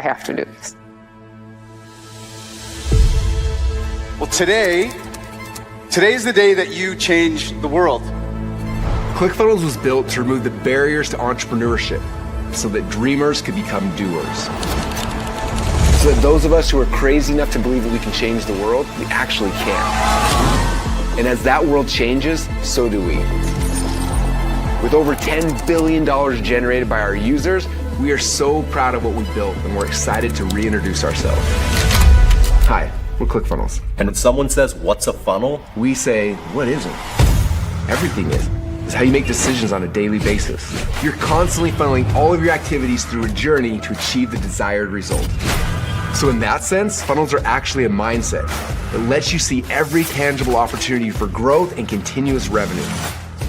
I have to do this. Well, today's the day that you change the world. ClickFunnels was built to remove the barriers to entrepreneurship so that dreamers could become doers. So that those of us who are crazy enough to believe that we can change the world, we actually can. And as that world changes, so do we. With over $10 billion generated by our users, we are so proud of what we built and we're excited to reintroduce ourselves. Hi, we're ClickFunnels. And when someone says, what's a funnel? We say, what isn't? Everything is. It's how you make decisions on a daily basis. You're constantly funneling all of your activities through a journey to achieve the desired result. So in that sense, funnels are actually a mindset that lets you see every tangible opportunity for growth and continuous revenue.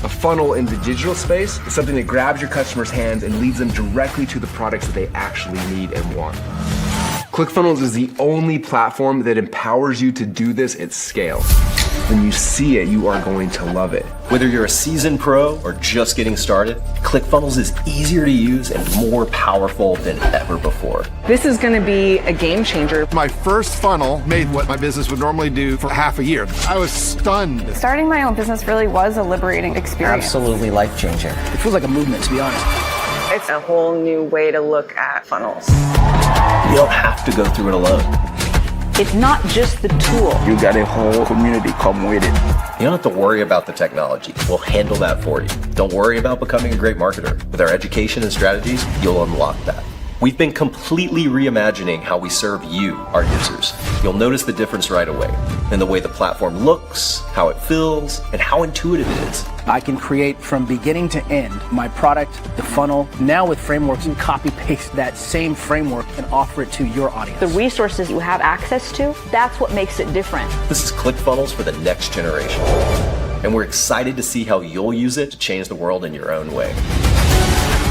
A funnel in the digital space is something that grabs your customers' hands and leads them directly to the products that they actually need and want. ClickFunnels is the only platform that empowers you to do this at scale. When you see it, you are going to love it. Whether you're a seasoned pro or just getting started, ClickFunnels is easier to use and more powerful than ever before. This is going to be a game changer. My first funnel made what my business would normally do for half a year. I was stunned. Starting my own business really was a liberating experience. Absolutely life-changing. It feels like a movement, to be honest. It's a whole new way to look at funnels. You don't have to go through it alone. It's not just the tool. You got a whole community come with it. You don't have to worry about the technology. We'll handle that for you. Don't worry about becoming a great marketer. With our education and strategies, you'll unlock that. We've been completely reimagining how we serve you, our users. You'll notice the difference right away in the way the platform looks, how it feels, and how intuitive it is. I can create from beginning to end my product, the funnel. Now with frameworks, you can copy paste that same framework and offer it to your audience. The resources you have access to, that's what makes it different. This is ClickFunnels for the next generation. And we're excited to see how you'll use it to change the world in your own way.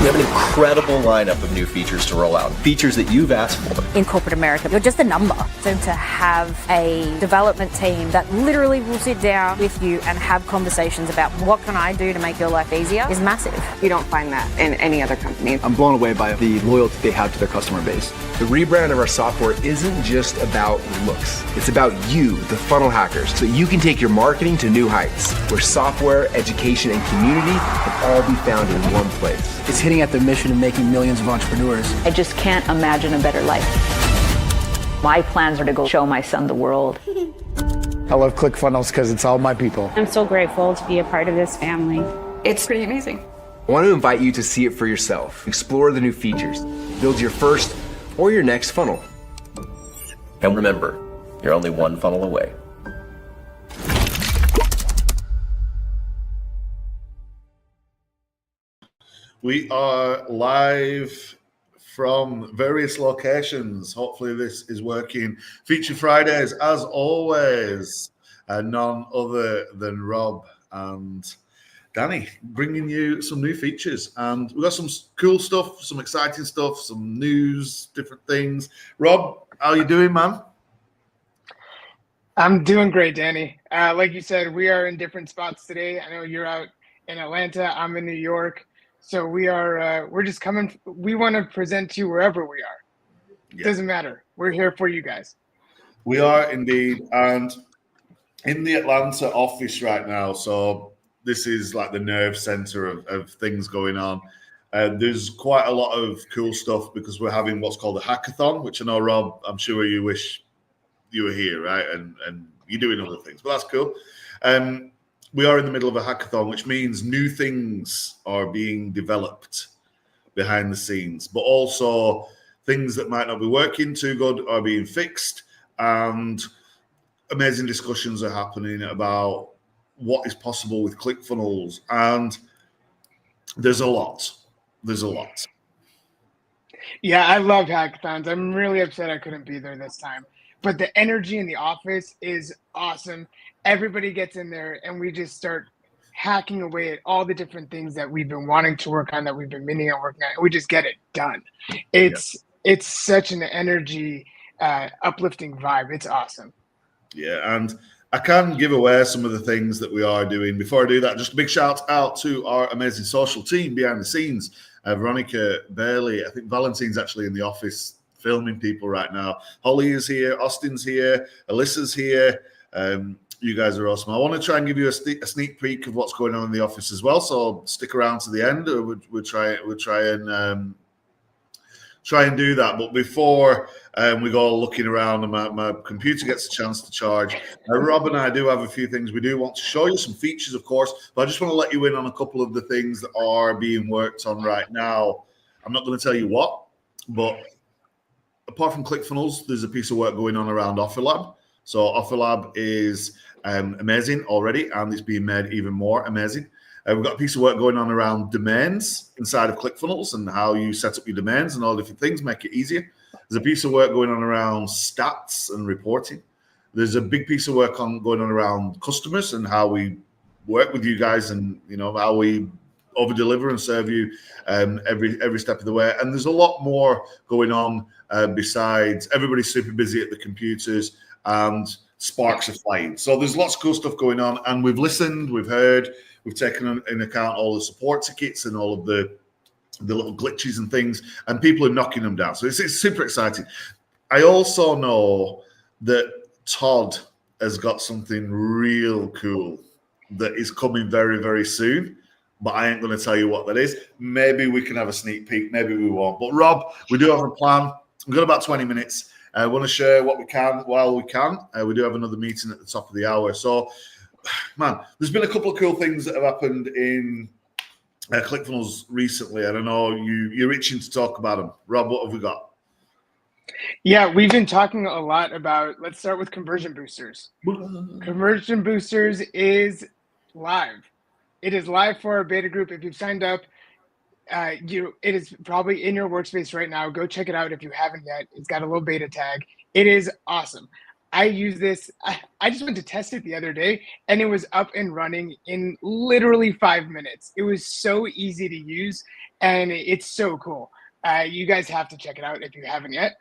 We have an incredible lineup of new features to roll out, features that you've asked for. In corporate America, you're just a number. So to have a development team that literally will sit down with you and have conversations about what can I do to make your life easier is massive. You don't find that in any other company. I'm blown away by the loyalty they have to their customer base. The rebrand of our software isn't just about looks. It's about you, the funnel hackers, so that you can take your marketing to new heights, where software, education, and community can all be found in one place. It's hitting at the mission of making millions of entrepreneurs. I just can't imagine a better life. My plans are to go show my son the world. I love ClickFunnels because it's all my people. I'm so grateful to be a part of this family. It's pretty amazing. I want to invite you to see it for yourself. Explore the new features. Build your first or your next funnel. And remember, you're only one funnel away. We are live from various locations. Hopefully this is working. Feature Fridays, as always, none other than Rob and Danny, bringing you some new features. And we've got some cool stuff, some exciting stuff, some news, different things. Rob, how you doing, man? I'm doing great, Danny. Like you said, we are in different spots today. I know you're out in Atlanta. I'm in New York. So we're just coming. We want to present to you wherever we are. It doesn't matter. We're here for you guys. We are indeed. And in the Atlanta office right now, so this is like the nerve center of things going on. There's quite a lot of cool stuff because we're having what's called a hackathon, which I know, Rob, I'm sure you wish you were here, right? And you're doing other things, but that's cool. We are in the middle of a hackathon, which means new things are being developed behind the scenes, but also things that might not be working too good are being fixed, and amazing discussions are happening about what is possible with ClickFunnels, and there's a lot. There's a lot. Yeah, I love hackathons. I'm really upset I couldn't be there this time, but the energy in the office is awesome. Everybody gets in there and we just start hacking away at all the different things that we've been wanting to work on, that we've been meaning on working on, and we just get it done. It's such an energy, uplifting vibe. It's awesome. Yeah, and I can give away some of the things that we are doing. Before I do that, just a big shout out to our amazing social team behind the scenes. Veronica Bailey, I think Valentine's actually in the office filming people right now. Holly is here, Austin's here, Alyssa's here. You guys are awesome. I want to try and give you a sneak peek of what's going on in the office as well. So stick around to the end. We'll try and do that. But before we go looking around and my computer gets a chance to charge, Rob and I do have a few things we do want to show you, some features, of course. But I just want to let you in on a couple of the things that are being worked on right now. I'm not going to tell you what, but apart from ClickFunnels, there's a piece of work going on around OfferLab. So OfferLab is amazing already, and it's being made even more amazing. We've got a piece of work going on around domains inside of ClickFunnels and how you set up your domains and all different things, make it easier. There's a piece of work going on around stats and reporting. There's a big piece of work going on around customers and how we work with you guys and, you know, how we over-deliver and serve you every step of the way. And there's a lot more going on besides everybody's super busy at the computers and sparks are flying. So there's lots of cool stuff going on, and we've listened, we've heard, we've taken in account all the support tickets and all of the little glitches and things, and people are knocking them down. So it's super exciting. I also know that Todd has got something real cool that is coming very, very soon, but I ain't going to tell you what that is. Maybe we can have a sneak peek, maybe we won't. But Rob, we do have a plan. We've got about 20 minutes. I want to share what we can while we can. We do have another meeting at the top of the hour. So, man, there's been a couple of cool things that have happened in ClickFunnels recently. I don't know, you're itching to talk about them. Rob, what have we got? Yeah, we've been talking a lot about, let's start with Conversion Boosters. Conversion Boosters is live. It is live for our beta group. If you've signed up, it is probably in your workspace right now. Go check it out if you haven't yet. It's got a little beta tag. It is awesome. I use this. I just went to test it the other day, and it was up and running in literally 5 minutes. It was so easy to use, and it's so cool. You guys have to check it out if you haven't yet.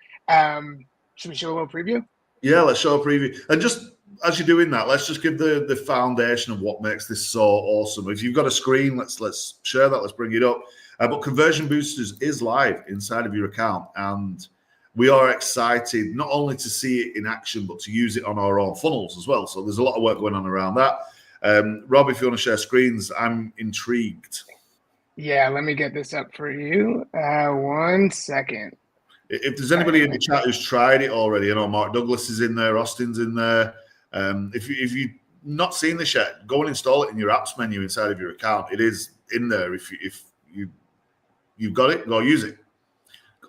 Should we show a little preview? Yeah, let's show a preview. And just as you're doing that, let's just give the foundation of what makes this so awesome. If you've got a screen, let's share that. Let's bring it up. But Conversion Boosters is live inside of your account, and we are excited not only to see it in action, but to use it on our own funnels as well. So there's a lot of work going on around that. Rob, if you want to share screens, I'm intrigued. Yeah, let me get this up for you. 1 second. If there's anybody in the chat who's tried it already, you know, Mark Douglas is in there, Austin's in there. If you've not seen this yet, go and install it in your apps menu inside of your account. It is in there. If you've got it, go use it.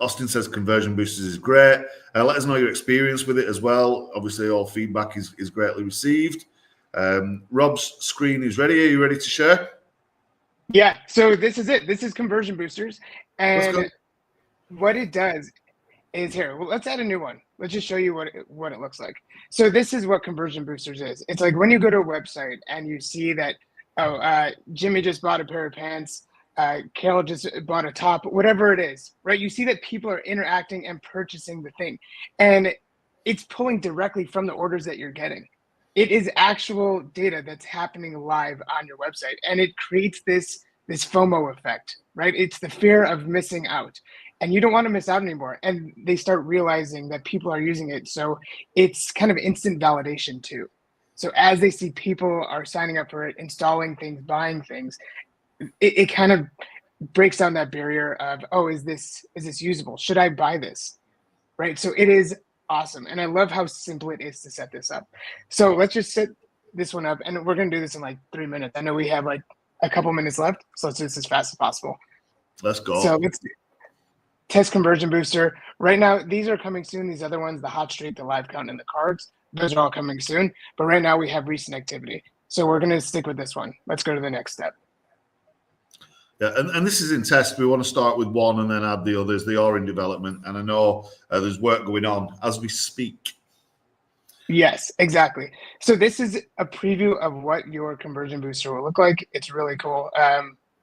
Austin says Conversion Boosters is great. Let us know your experience with it as well. Obviously, all feedback is greatly received. Rob's screen is ready. Are you ready to share? Yeah, so this is it. This is Conversion Boosters. And what it does is here. Well, let's add a new one. Let's just show you what it looks like. So this is what Conversion Boosters is. It's like when you go to a website and you see that, Jimmy just bought a pair of pants, Carol just bought a top, whatever it is, right? You see that people are interacting and purchasing the thing, and it's pulling directly from the orders that you're getting. It is actual data that's happening live on your website, and it creates this FOMO effect, right? It's the fear of missing out, and you don't want to miss out anymore. And they start realizing that people are using it, so it's kind of instant validation too. So as they see people are signing up for it, installing things, buying things, it kind of breaks down that barrier of, oh, is this usable? Should I buy this? Right? So it is awesome. And I love how simple it is to set this up. So let's just set this one up, and we're going to do this in like 3 minutes. I know we have like a couple minutes left, so let's do this as fast as possible. Let's go. So let's test Conversion Booster. Right now, these are coming soon. These other ones, the hot streak, the live count, and the cards, those are all coming soon. But right now we have recent activity. So we're going to stick with this one. Let's go to the next step. Yeah, and this is in test. We want to start with one and then add the others. They are in development, and I know there's work going on as we speak. Yes, exactly. So this is a preview of what your Conversion Booster will look like. It's really cool.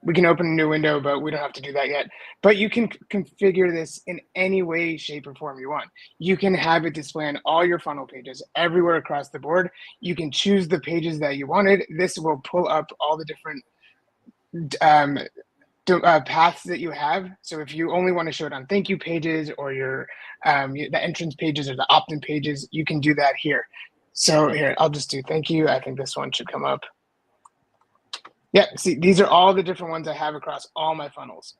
We can open a new window, but we don't have to do that yet. But you can configure this in any way, shape, or form you want. You can have it display on all your funnel pages everywhere across the board. You can choose the pages that you wanted. This will pull up all the different paths that you have. So if you only want to show it on thank you pages or your the entrance pages or the opt-in pages, you can do that here. So here, I'll just do thank you. I think this one should come up. Yeah, see, these are all the different ones I have across all my funnels.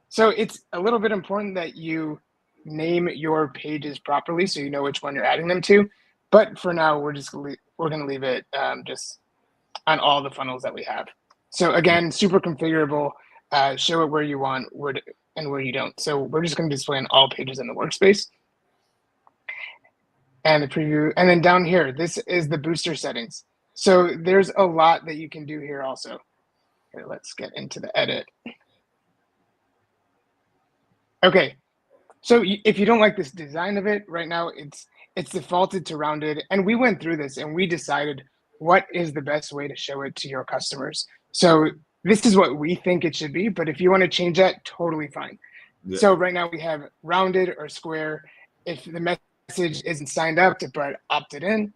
So it's a little bit important that you name your pages properly so you know which one you're adding them to. But for now, we're going to leave it just on all the funnels that we have. So again, super configurable. Show it where you want and where you don't. So we're just going to display on all pages in the workspace. And the preview. And then down here, this is the booster settings. So there's a lot that you can do here also. Here, let's get into the edit. Okay, so if you don't like this design of it, right now it's defaulted to rounded. And we went through this and we decided what is the best way to show it to your customers. So this is what we think it should be, but if you want to change that, totally fine. Yeah. So right now we have rounded or square. If the message isn't signed up but opted in,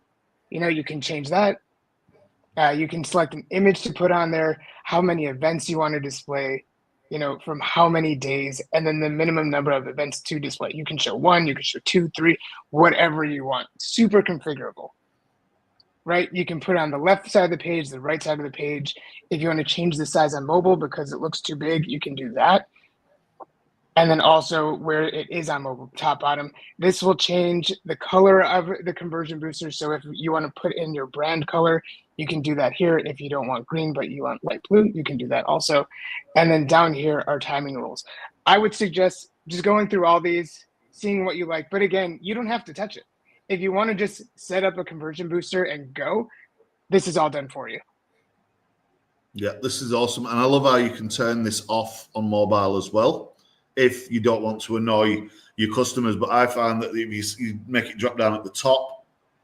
you can change that. You can select an image to put on there, how many events you want to display, from how many days, and then the minimum number of events to display. You can show 1, you can show 2, 3, whatever you want. Super configurable, right? You can put it on the left side of the page, the right side of the page. If you want to change the size on mobile because it looks too big, you can do that. And then also where it is on mobile, top, bottom. This will change the color of the conversion booster. So if you want to put in your brand color, you can do that here. If you don't want green, but you want light blue, you can do that also. And then down here are timing rules. I would suggest just going through all these, seeing what you like. But again, you don't have to touch it. If you want to just set up a conversion booster and go, this is all done for you. Yeah, this is awesome. And I love how you can turn this off on mobile as well, if you don't want to annoy your customers. But I find that if you make it drop down at the top,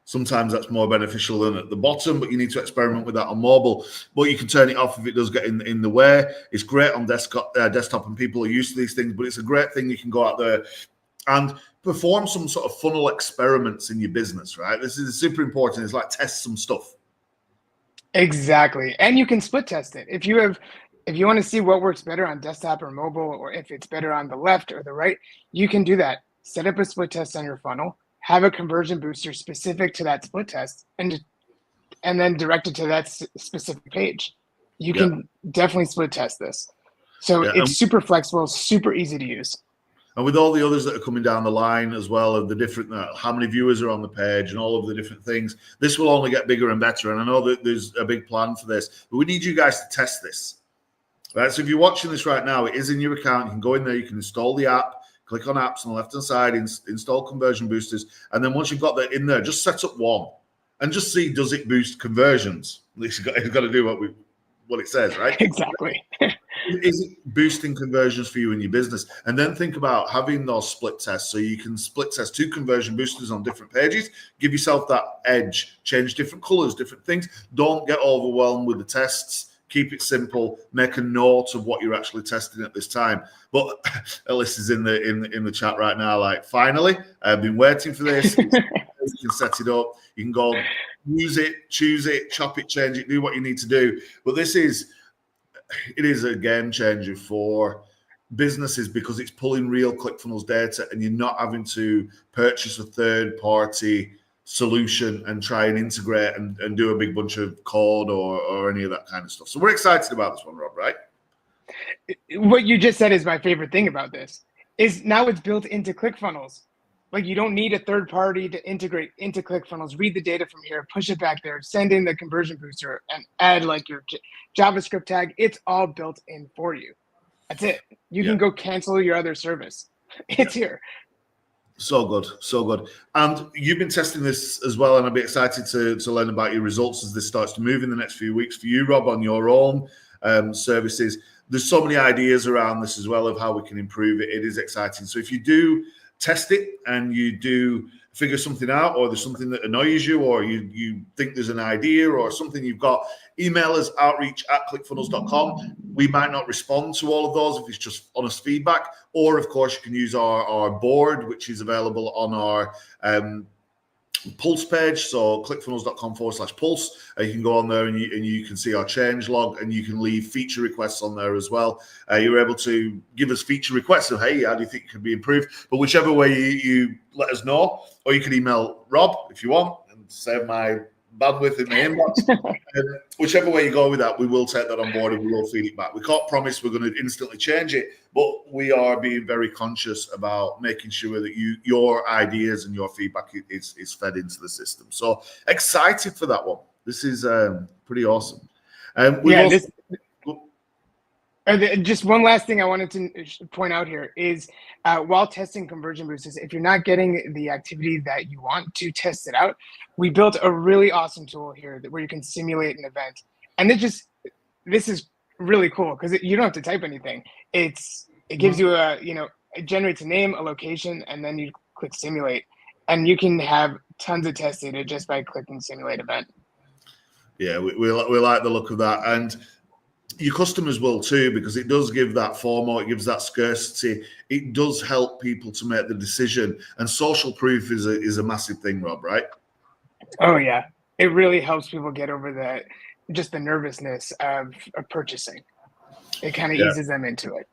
sometimes that's more beneficial than at the bottom, but you need to experiment with that on mobile. But you can turn it off if it does get in the way. It's great on desktop, and people are used to these things, but it's a great thing you can go out there and perform some sort of funnel experiments in your business, right? This is super important. It's like test some stuff. Exactly. And you can split test it. If you want to see what works better on desktop or mobile, or if it's better on the left or the right, you can do that. Set up a split test on your funnel, have a conversion booster specific to that split test, and then direct it to that specific page. You can definitely split test this. So it's super flexible, super easy to use. And with all the others that are coming down the line as well, of the different, how many viewers are on the page and all of the different things, this will only get bigger and better. And I know that there's a big plan for this, but we need you guys to test this. Right, so if you're watching this right now, it is in your account. You can go in there, you can install the app, click on apps on the left-hand side, install conversion boosters. And then once you've got that in there, just set up one and just see, does it boost conversions? At least you've got to do what it says, right? Exactly. Is it boosting conversions for you in your business? And then think about having those split tests. So you can split test 2 conversion boosters on different pages, give yourself that edge, change different colors, different things. Don't get overwhelmed with the tests. Keep it simple. Make a note of what you're actually testing at this time. But Ellis is in the chat right now. Like, finally, I've been waiting for this. You can set it up. You can go use it, choose it, chop it, change it, do what you need to do. But it is a game changer for businesses because it's pulling real ClickFunnels data, and you're not having to purchase a third-party solution and try and integrate and do a big bunch of code or any of that kind of stuff. So we're excited about this one, Rob, right? What you just said is my favorite thing about this, is now it's built into ClickFunnels. Like, you don't need a third party to integrate into ClickFunnels, read the data from here, push it back there, send in the conversion booster, and add like your JavaScript tag. It's all built in for you. That's it. You can go cancel your other service. It's here. So good, so good. And you've been testing this as well, and I'd be excited to learn about your results as this starts to move in the next few weeks for you, Rob, on your own services. There's so many ideas around this as well of how we can improve it. It is exciting. So if you do test it and you do figure something out, or there's something that annoys you, or you think there's an idea or something you've got, email us outreach@clickfunnels.com. We might not respond to all of those if it's just honest feedback, or of course you can use our board, which is available on our Pulse page, so clickfunnels.com/pulse. You can go on there and you can see our change log, and you can leave feature requests on there as well. You're able to give us feature requests of, hey, how do you think it could be improved? But whichever way you let us know, or you can email Rob if you want and save my bandwidth in the inbox. Whichever way you go with that, we will take that on board and we will feed it back. We can't promise we're going to instantly change it, but we are being very conscious about making sure that your ideas and your feedback is fed into the system. So excited for that one. This is pretty awesome. Just one last thing I wanted to point out here is while testing conversion boosters, if you're not getting the activity that you want to test it out, we built a really awesome tool here where you can simulate an event. And this is really cool because you don't have to type anything. It gives you it generates a name, a location, and then you click simulate. And you can have tons of test data just by clicking simulate event. Yeah, we like the look of that. And your customers will too, because it does give that FOMO, it gives that scarcity. It does help people to make the decision. And social proof is a massive thing, Rob, right? Oh yeah, it really helps people get over the nervousness of purchasing. It kind of eases them into it.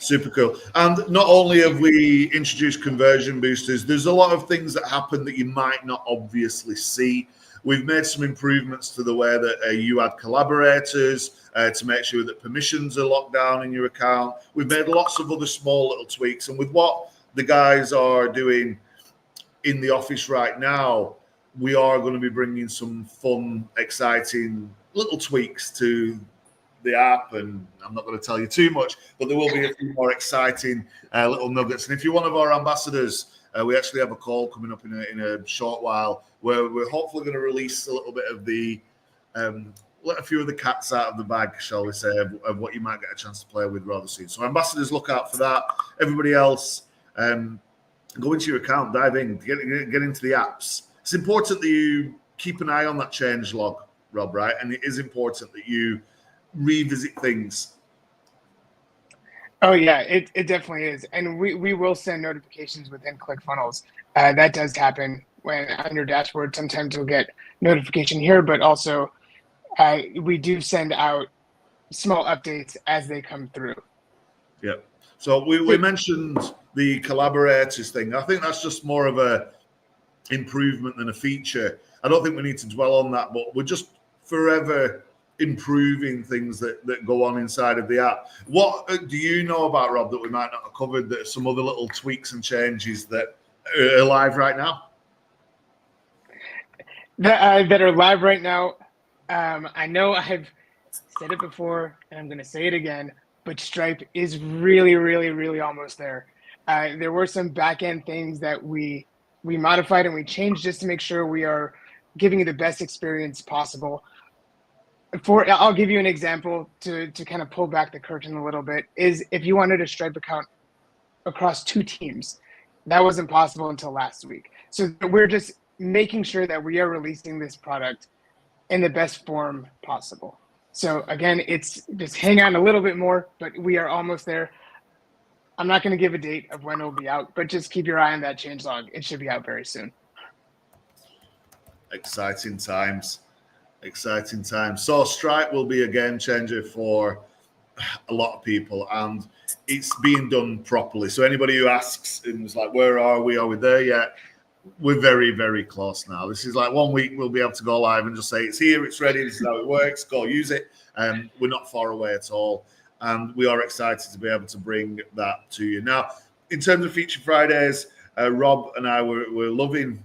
Super cool. And not only have we introduced conversion boosters, there's a lot of things that happen that you might not obviously see. We've made some improvements to the way that you add collaborators to make sure that permissions are locked down in your account. We've made lots of other small little tweaks. And with what the guys are doing in the office right now, we are going to be bringing some fun, exciting little tweaks to the app. And I'm not going to tell you too much, but there will be a few more exciting little nuggets. And if you're one of our ambassadors, we actually have a call coming up in a short while where we're hopefully going to release a little bit of let a few of the cats out of the bag, shall we say, of what you might get a chance to play with rather soon. So ambassadors, look out for that. Everybody else, go into your account, dive in, get into the apps. It's important that you keep an eye on that change log, Rob, right? And it is important that you revisit things. Oh yeah, it definitely is. And we will send notifications within ClickFunnels. That does happen when on your dashboard. Sometimes you'll get notification here, but also we do send out small updates as they come through. Yeah. So we mentioned the collaborators thing. I think that's just more of a improvement than a feature. I don't think we need to dwell on that, but we're just forever improving things that go on inside of the app. What do you know about, Rob, that we might not have covered, that are some other little tweaks and changes that are live right now? That are live right now. I know I've said it before, and I'm going to say it again, but Stripe is really, really, really almost there. There were some back-end things that we modified and we changed just to make sure we are giving you the best experience possible. I'll give you an example to kind of pull back the curtain a little bit, is if you wanted a Stripe account across 2 teams, that wasn't possible until last week. So we're just making sure that we are releasing this product in the best form possible. So again, it's just hang on a little bit more, but we are almost there. I'm not going to give a date of when it'll be out, but just keep your eye on that changelog. It should be out very soon. Exciting times. Exciting times. So Stripe will be a game changer for a lot of people, and it's being done properly. So anybody who asks and is like, where are we? Are we there yet? We're very, very close now. This is like 1 week we'll be able to go live and just say it's here, it's ready, this is how it works, go use it. We're not far away at all. And we are excited to be able to bring that to you. Now, in terms of Feature Fridays, Rob and I were loving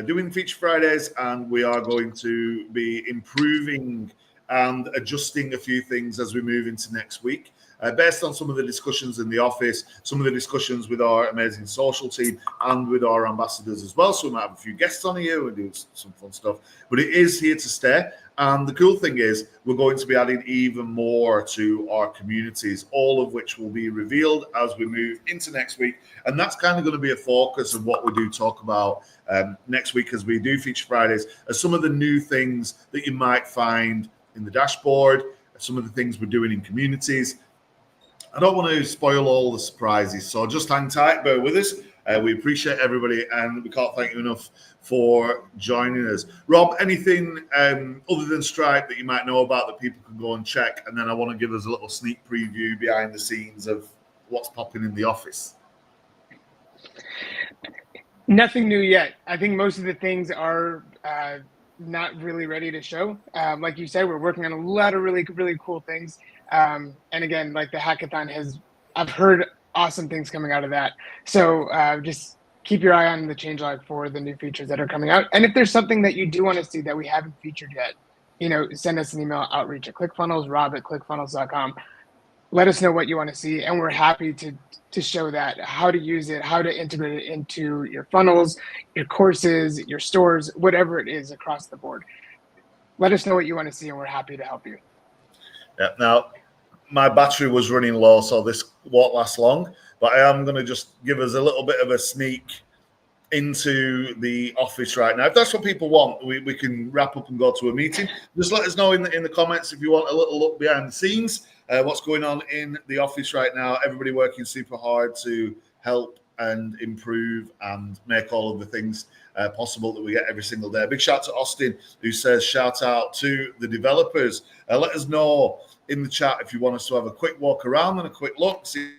doing Feature Fridays, and we are going to be improving and adjusting a few things as we move into next week. Based on some of the discussions in the office, some of the discussions with our amazing social team and with our ambassadors as well. So we might have a few guests on here and do some fun stuff. But it is here to stay. And the cool thing is we're going to be adding even more to our communities, all of which will be revealed as we move into next week. And that's kind of going to be a focus of what we do talk about next week as we do Feature Fridays, as some of the new things that you might find in the dashboard, some of the things we're doing in communities. I don't want to spoil all the surprises, so just hang tight, bear with us. We appreciate everybody, and we can't thank you enough for joining us. Rob, anything other than Stripe that you might know about that people can go and check? And then I want to give us a little sneak preview behind the scenes of what's popping in the office. Nothing new yet. I think most of the things are not really ready to show. Like you said, we're working on a lot of really, really cool things. And again, like the hackathon I've heard awesome things coming out of that. So just keep your eye on the changelog for the new features that are coming out. And if there's something that you do want to see that we haven't featured yet, send us an email, outreach at ClickFunnels, rob@clickfunnels.com. Let us know what you want to see, and we're happy to show that, how to use it, how to integrate it into your funnels, your courses, your stores, whatever it is across the board. Let us know what you want to see, and we're happy to help you. Yeah. Now, my battery was running low, so this won't last long, but I am going to just give us a little bit of a sneak into the office right now. If that's what people want, we can wrap up and go to a meeting. Just let us know in the comments if you want a little look behind the scenes. What's going on in the office right now. Everybody working super hard to help and improve and make all of the things possible that we get every single day. Big shout out to Austin, who says shout out to the developers. Let us know in the chat if you want us to have a quick walk around and a quick look, see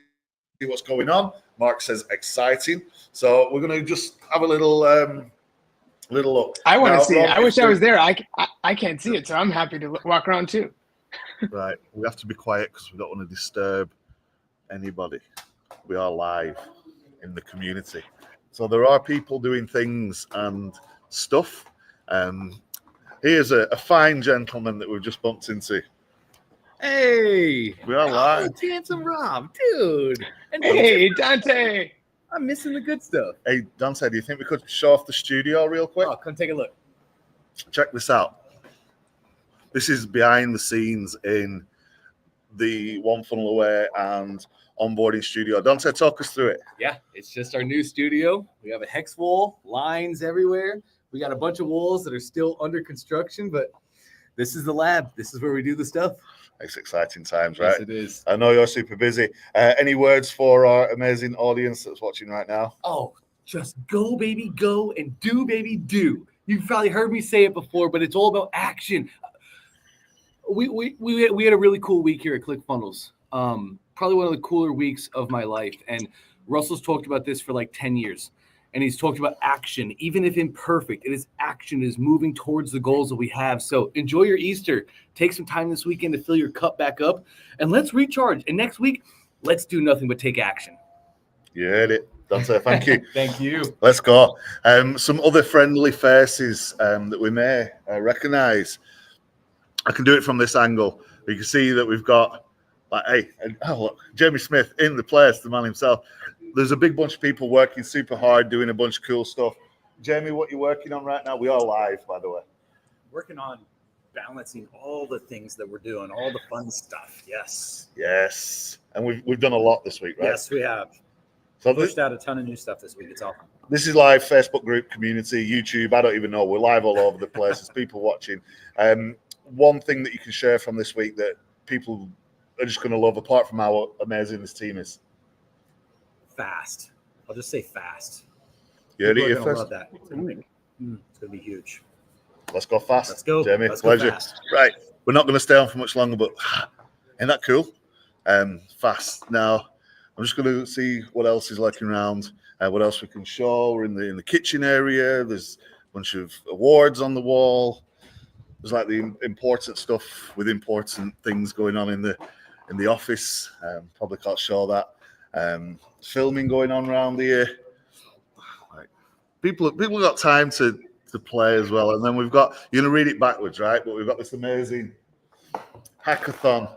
what's going on. Mark says exciting. So we're going to just have a little look. I want to see it. I wish I was there. I can't see it, so I'm happy to walk around too. Right, we have to be quiet because we don't want to disturb anybody. We are live in the community, so there are people doing things and stuff. Here's a fine gentleman that we've just bumped into. Hey, we are live. Oh, handsome Rob, dude. And hey, Dante. I'm missing the good stuff. Hey, Dante, do you think we could show off the studio real quick? Oh, come take a look. Check this out. This is behind the scenes in the One Funnel Away and onboarding studio. Dante, talk us through it. Yeah, it's just our new studio. We have a hex wall, lines everywhere. We got a bunch of walls that are still under construction, but this is the lab. This is where we do the stuff. It's exciting times, right? Yes, it is. I know you're super busy. Any words for our amazing audience that's watching right now? Oh, just go, baby, go, and do, baby, do. You've probably heard me say it before, but it's all about action. We had a really cool week here at ClickFunnels. Probably one of the cooler weeks of my life. And Russell's talked about this for like 10 years. And he's talked about action, even if imperfect. It is action, it is moving towards the goals that we have. So enjoy your Easter. Take some time this weekend to fill your cup back up. And let's recharge. And next week, let's do nothing but take action. You heard it. Dante, thank you. Thank you. Let's go. Some other friendly faces that we may recognize. I can do it from this angle. You can see that we've got, look, Jamie Smith in the place, the man himself. There's a big bunch of people working super hard, doing a bunch of cool stuff. Jamie, what you're working on right now? We are live, by the way. Working on balancing all the things that we're doing, all the fun stuff. Yes. Yes. And we've done a lot this week, right? Yes, we have. So pushed out a ton of new stuff this week. It's awesome. This is live, Facebook group, community, YouTube. I don't even know. We're live all over the place. There's people watching. One thing that you can share from this week that people are just going to love, apart from how amazing this team is. Fast. I'll just say fast. You heard it People are first? gonna love that. It's going to be huge. Let's go fast. Let's go. Jamie. Let's go Pleasure. fast. Right. We're not going to stay on for much longer, but ain't that cool? Fast. Now, I'm just going to see what else is lurking around, what else we can show. We're in the kitchen area. There's a bunch of awards on the wall. There's like the important stuff with important things going on in the office. Probably can't show that. Filming going on around here. Like, people got time to play as well. And then we've got, you're going to read it backwards, right? But we've got this amazing hackathon.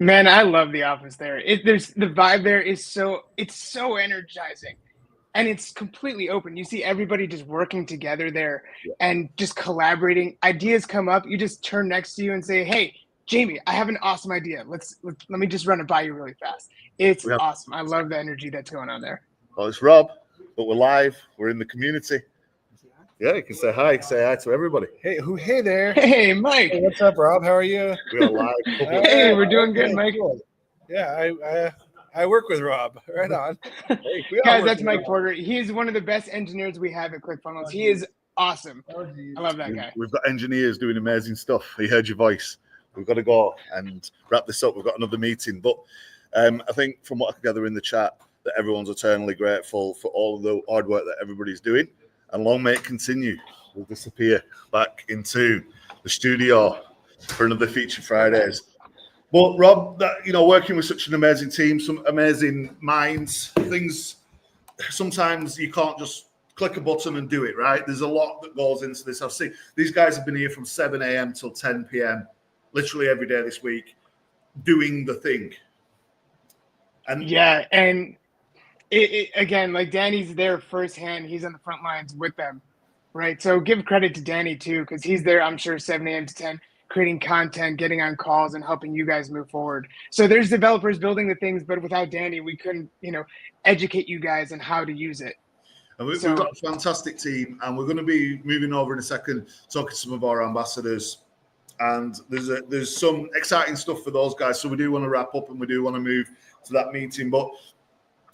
Man, I love the office there. There's the vibe there is so energizing. And it's completely open. You see everybody just working together there and just collaborating. Ideas come up. You just turn next to you and say, "Hey, Jamie, I have an awesome idea. Let me just run it by you really fast." It's awesome. I love the energy that's going on there. Well, it's Rob, but we're live. We're in the community. Yeah, you can say hi. Say hi to everybody. Hey there. Hey, Mike. Hey, what's up, Rob? How are you? We are live. Hey, we're doing good, Mike. Yeah, I I work with Rob. Right on. Hey, we all Guys, work that's with Mike Rob. Porter. He is one of the best engineers we have at ClickFunnels. He is awesome. I love that guy. We've got engineers doing amazing stuff. He heard your voice. We've got to go and wrap this up. We've got another meeting. But I think from what I can gather in the chat, that everyone's eternally grateful for all of the hard work that everybody's doing. And long may it continue. We'll disappear back into the studio for another Feature Fridays. But Rob, working with such an amazing team, some amazing minds, things, sometimes you can't just click a button and do it, right? There's a lot that goes into this. I've seen these guys have been here from 7 a.m. till 10 p.m. literally every day this week doing the thing. And yeah, and again, like Danny's there firsthand. He's on the front lines with them, right? So give credit to Danny too, because he's there, I'm sure, 7 a.m. to 10, creating content, getting on calls, and helping you guys move forward. So there's developers building the things, but without Danny, we couldn't, educate you guys on how to use it. And we've got a fantastic team, and we're going to be moving over in a second, talking to some of our ambassadors. And there's some exciting stuff for those guys. So we do want to wrap up, and we do want to move to that meeting. But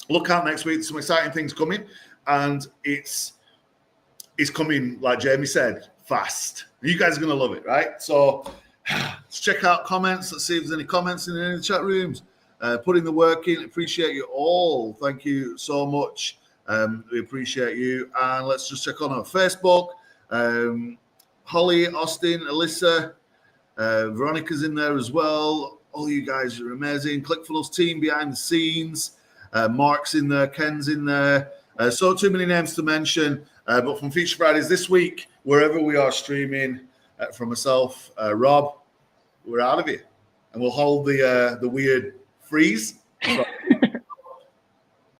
look out next week. Some exciting things coming, and it's coming, like Jamie said, fast. You guys are going to love it, right? So let's check out comments. Let's see if there's any comments in any of the chat rooms. Putting the work in. Appreciate you all. Thank you so much. We appreciate you. And let's just check on our Facebook. Holly, Austin, Alyssa, Veronica's in there as well. All you guys are amazing. ClickFunnels team behind the scenes. Mark's in there. Ken's in there. So too many names to mention. But from Feature Fridays this week, wherever we are streaming, from myself, Rob, we're out of here. And we'll hold the weird freeze.